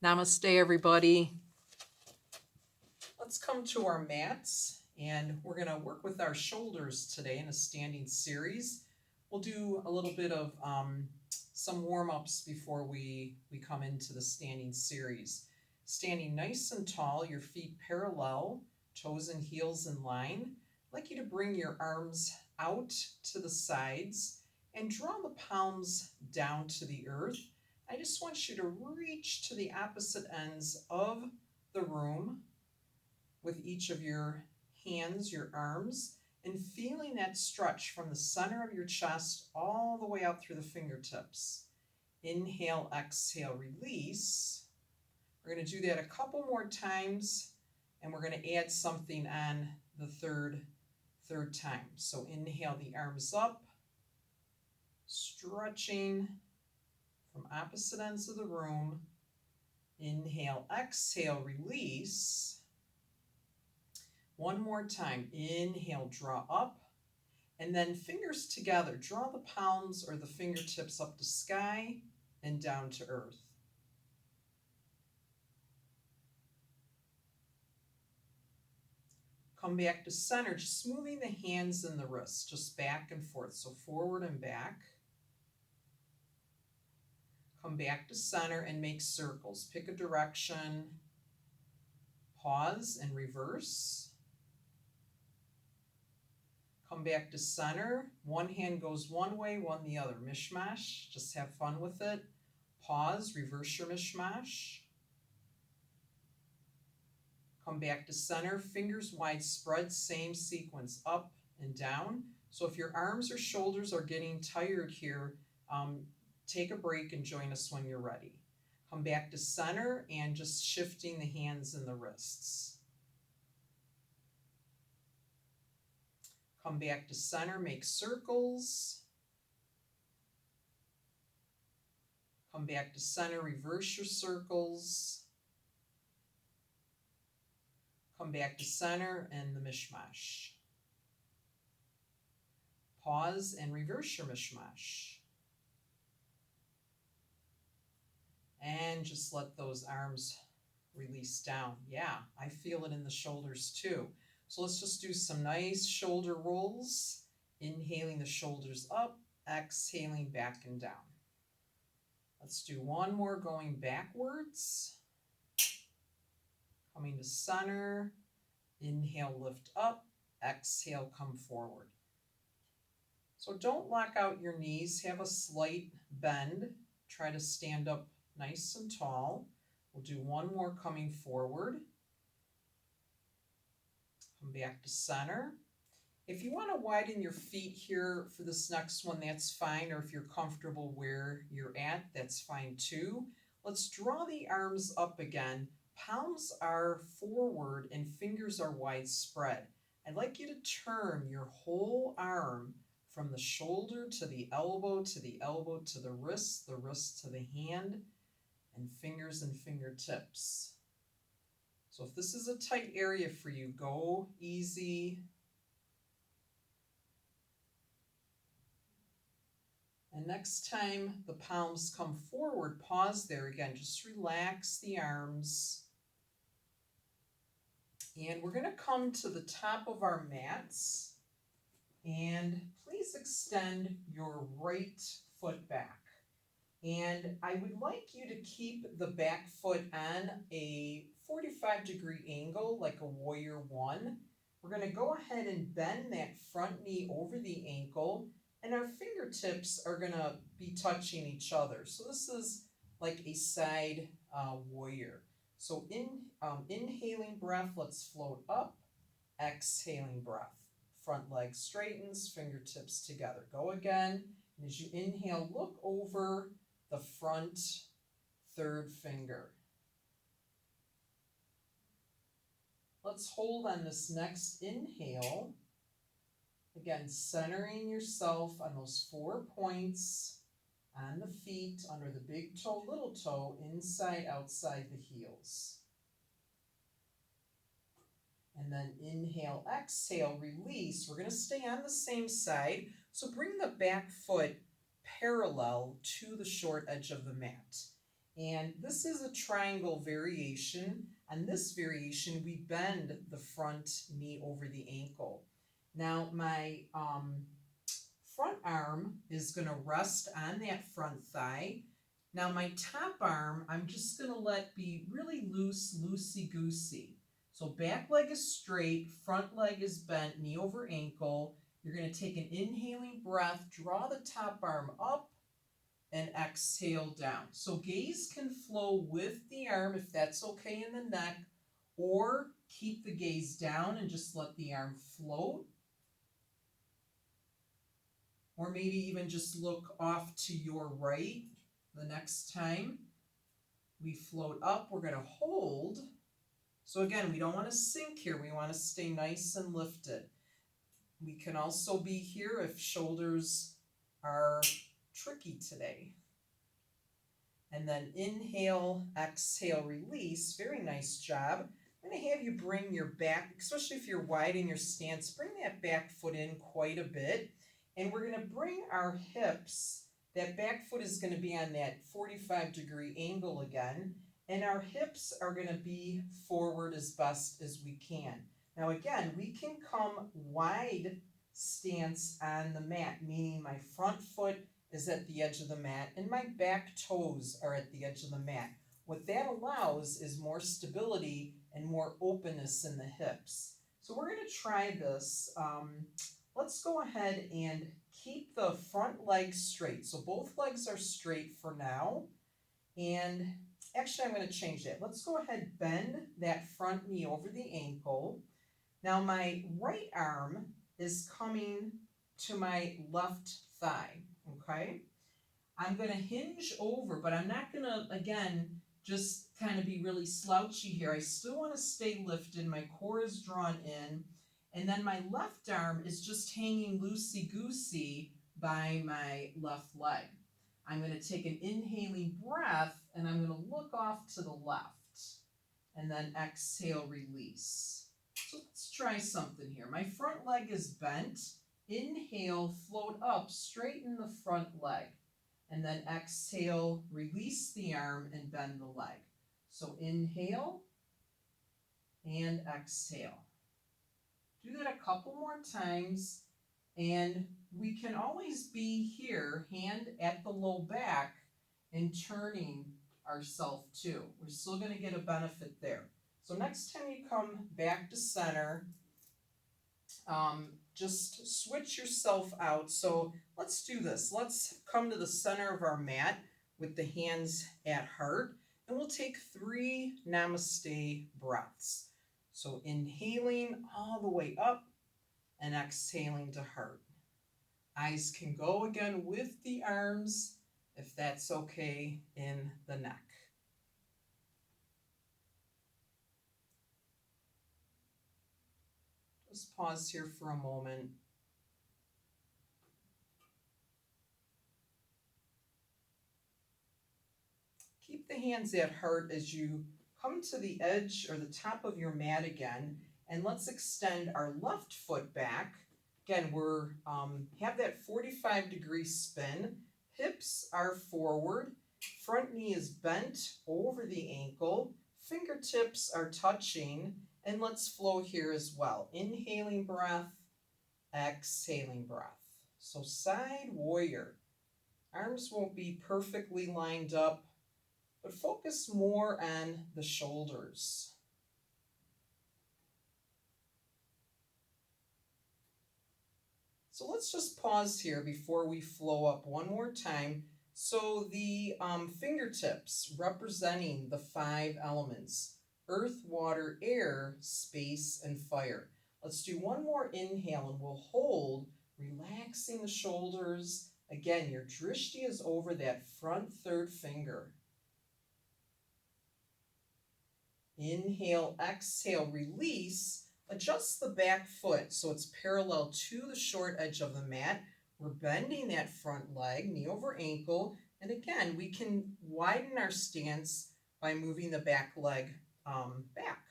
Namaste, everybody. Let's come to our mats, and we're going to work with our shoulders today in a standing series. We'll do a little bit of some warm-ups before we come into the standing series. Standing nice and tall, your feet parallel, toes and heels in line. I'd like you to bring your arms out to the sides and draw the palms down to the earth. I just want you to reach to the opposite ends of the room with each of your hands, your arms, and feeling that stretch from the center of your chest all the way out through the fingertips. Inhale, exhale, release. We're going to do that a couple more times, and we're going to add something on the third time. So inhale the arms up, stretching from opposite ends of the room. Inhale, exhale, release. One more time. Inhale, draw up. And then fingers together. Draw the palms or the fingertips up to sky and down to earth. Come back to center, just smoothing the hands and the wrists, just back and forth. So forward and back. Come back to center and make circles. Pick a direction. Pause and reverse. Come back to center. One hand goes one way, one the other. Mishmash. Just have fun with it. Pause. Reverse your mishmash. Come back to center. Fingers wide spread. Same sequence. Up and down. So if your arms or shoulders are getting tired here, take a break and join us when you're ready. Come back to center and just shifting the hands and the wrists. Come back to center, make circles. Come back to center, reverse your circles. Come back to center and the mishmash. Pause and reverse your mishmash. And just let those arms release down. Yeah, I feel it in the shoulders too. So let's just do some nice shoulder rolls. Inhaling the shoulders up, exhaling back and down. Let's do one more going backwards. Coming to center. Inhale, lift up. Exhale, come forward. So don't lock out your knees. Have a slight bend. Try to stand up nice and tall. We'll do one more coming forward. Come back to center. If you want to widen your feet here for this next one, that's fine. Or if you're comfortable where you're at, that's fine too. Let's draw the arms up again. Palms are forward and fingers are wide spread. I'd like you to turn your whole arm from the shoulder to the elbow to the wrist to the hand, and fingers and fingertips. So if this is a tight area for you, go easy. And next time the palms come forward, pause there again. Just relax the arms. And we're going to come to the top of our mats. And please extend your right foot back. And I would like you to keep the back foot on a 45-degree angle, like a warrior one. We're going to go ahead and bend that front knee over the ankle, and our fingertips are going to be touching each other. So this is like a side warrior. So inhaling breath, let's float up. Exhaling breath. Front leg straightens, fingertips together. Go again. And as you inhale, look over the front third finger. Let's hold on this next inhale. Again, centering yourself on those 4 points on the feet, under the big toe, little toe, inside, outside the heels. And then inhale, exhale, release. We're going to stay on the same side. So bring the back foot parallel to the short edge of the mat. And this is a triangle variation. On this variation, we bend the front knee over the ankle. Now my front arm is going to rest on that front thigh. Now my top arm, I'm just going to let be really loose, loosey-goosey. So back leg is straight, front leg is bent, knee over ankle. You're going to take an inhaling breath, draw the top arm up, and exhale down. So gaze can flow with the arm if that's okay in the neck, or keep the gaze down and just let the arm float. Or maybe even just look off to your right the next time. We float up, we're going to hold. So again, we don't want to sink here, we want to stay nice and lifted. We can also be here if shoulders are tricky today. And then inhale, exhale, release. Very nice job. I'm going to have you bring your back, especially if you're wide in your stance, bring that back foot in quite a bit. And we're going to bring our hips, that back foot is going to be on that 45-degree angle again, and our hips are going to be forward as best as we can. Now again, we can come wide stance on the mat, meaning my front foot is at the edge of the mat and my back toes are at the edge of the mat. What that allows is more stability and more openness in the hips. So we're going to try this. Let's go ahead and keep the front leg straight. So both legs are straight for now. And actually, I'm going to change that. Let's go ahead, bend that front knee over the ankle. Now my right arm is coming to my left thigh, okay? I'm going to hinge over, but I'm not going to, again, just kind of be really slouchy here. I still want to stay lifted. My core is drawn in. And then my left arm is just hanging loosey-goosey by my left leg. I'm going to take an inhaling breath, and I'm going to look off to the left. And then exhale, release. So let's try something here. My front leg is bent. Inhale, float up, straighten the front leg. And then exhale, release the arm and bend the leg. So inhale and exhale. Do that a couple more times, and we can always be here, hand at the low back, and turning ourselves too. We're still going to get a benefit there. So next time you come back to center, just switch yourself out. So let's do this. Let's come to the center of our mat with the hands at heart, and we'll take 3 namaste breaths. So inhaling all the way up and exhaling to heart. Eyes can go again with the arms, if that's okay, in the neck. Just pause here for a moment. Keep the hands at heart as you come to the edge or the top of your mat again, and let's extend our left foot back. Again, we're have that 45-degree spin. Hips are forward. Front knee is bent over the ankle. Fingertips are touching. And let's flow here as well. Inhaling breath, exhaling breath. So side warrior. Arms won't be perfectly lined up, but focus more on the shoulders. So let's just pause here before we flow up one more time. So the fingertips representing the 5 elements: earth, water, air, space, and fire. Let's do one more inhale and we'll hold, relaxing the shoulders. Again, your drishti is over that front 3rd finger. Inhale, exhale, release. Adjust the back foot so it's parallel to the short edge of the mat. We're bending that front leg, knee over ankle. And again, we can widen our stance by moving the back leg back.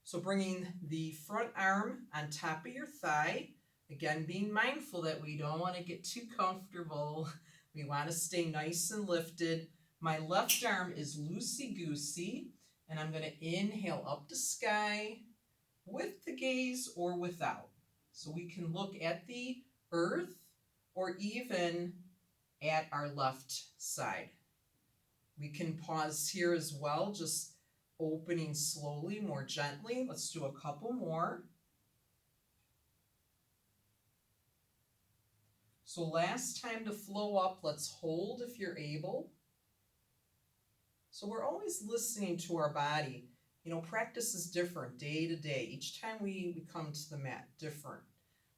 So bringing the front arm on top of your thigh. Again, being mindful that we don't want to get too comfortable. We want to stay nice and lifted. My left arm is loosey-goosey, and I'm going to inhale up to sky with the gaze or without. So we can look at the earth or even at our left side. We can pause here as well, just opening slowly, more gently. Let's do a couple more. So last time to flow up, let's hold if you're able. So we're always listening to our body. You know, practice is different day to day. Each time we come to the mat, different.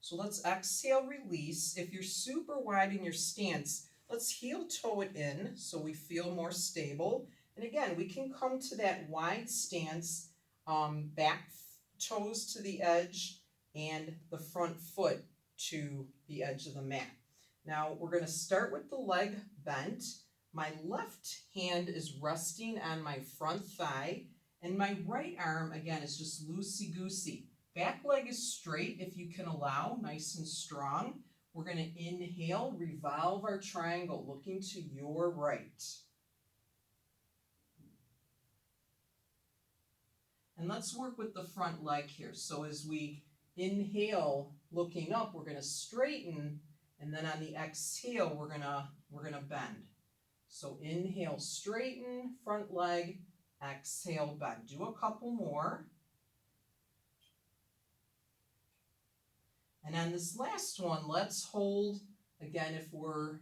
So let's exhale, release. If you're super wide in your stance, let's heel toe it in so we feel more stable. And again, we can come to that wide stance, back toes to the edge and the front foot to the edge of the mat. Now we're going to start with the leg bent. My left hand is resting on my front thigh, and my right arm, again, is just loosey-goosey. Back leg is straight if you can allow, nice and strong. We're going to inhale, revolve our triangle, looking to your right. And let's work with the front leg here. So as we inhale, looking up, we're going to straighten, and then on the exhale, we're gonna bend. So inhale, straighten, front leg, exhale, bend. Do a couple more. And on this last one, let's hold again if we're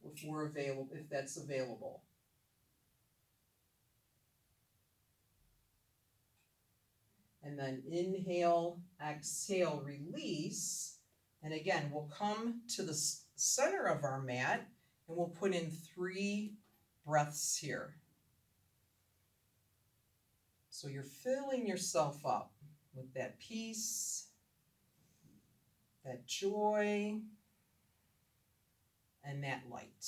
available, if that's available. And then inhale, exhale, release. And again, we'll come to the center of our mat and we'll put in 3 breaths here. So you're filling yourself up with that peace, that joy, and that light.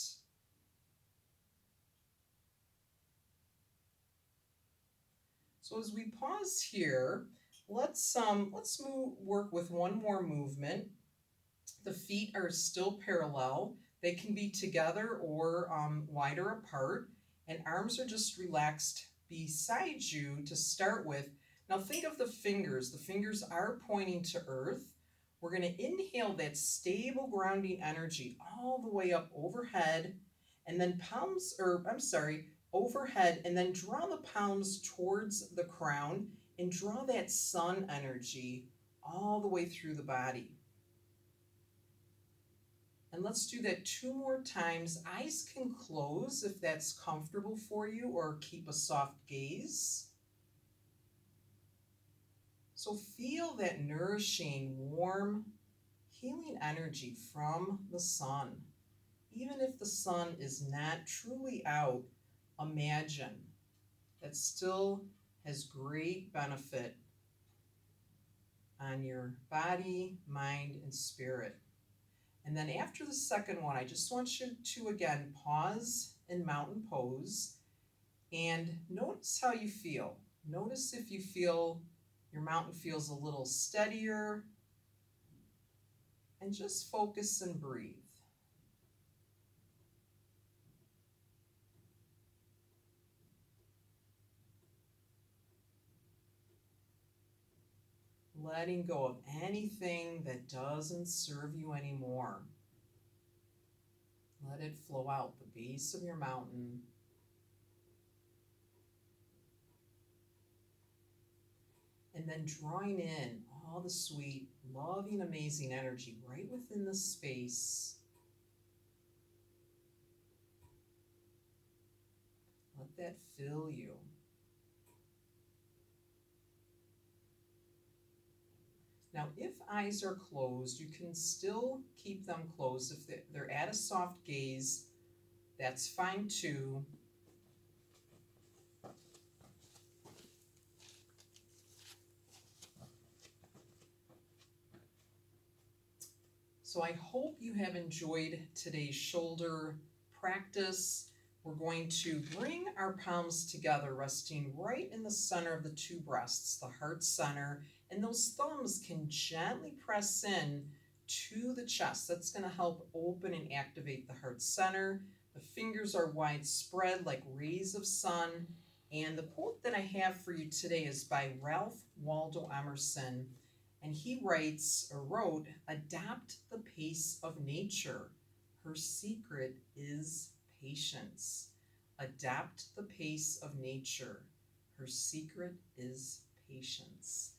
So as we pause here, let's work with one more movement. The feet are still parallel. They can be together or wider apart, and arms are just relaxed beside you to start with. Now think of the fingers. The fingers are pointing to earth. We're going to inhale that stable grounding energy all the way up overhead, and then overhead, and then draw the palms towards the crown and draw that sun energy all the way through the body. And let's do that 2 more times. Eyes can close if that's comfortable for you, or keep a soft gaze. So feel that nourishing, warm, healing energy from the sun. Even if the sun is not truly out, imagine that still has great benefit on your body, mind, and spirit. And then after the second one, I just want you to again pause in mountain pose and notice how you feel. Notice if you feel your mountain feels a little steadier, and just focus and breathe. Letting go of anything that doesn't serve you anymore. Let it flow out the base of your mountain. And then drawing in all the sweet, loving, amazing energy right within the space. Let that fill you. Now, if eyes are closed, you can still keep them closed. If they're at a soft gaze, that's fine too. So I hope you have enjoyed today's shoulder practice. We're going to bring our palms together, resting right in the center of the 2 breasts, the heart center, and those thumbs can gently press in to the chest. That's going to help open and activate the heart center. The fingers are widespread like rays of sun. And the quote that I have for you today is by Ralph Waldo Emerson. And he wrote, "Adapt the pace of nature. Her secret is patience." Adapt the pace of nature. Her secret is patience.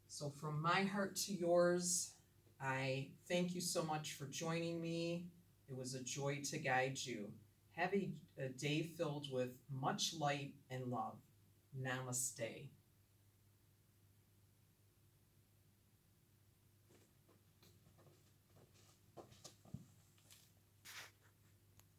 So from my heart to yours, I thank you so much for joining me. It was a joy to guide you. Have a day filled with much light and love. Namaste.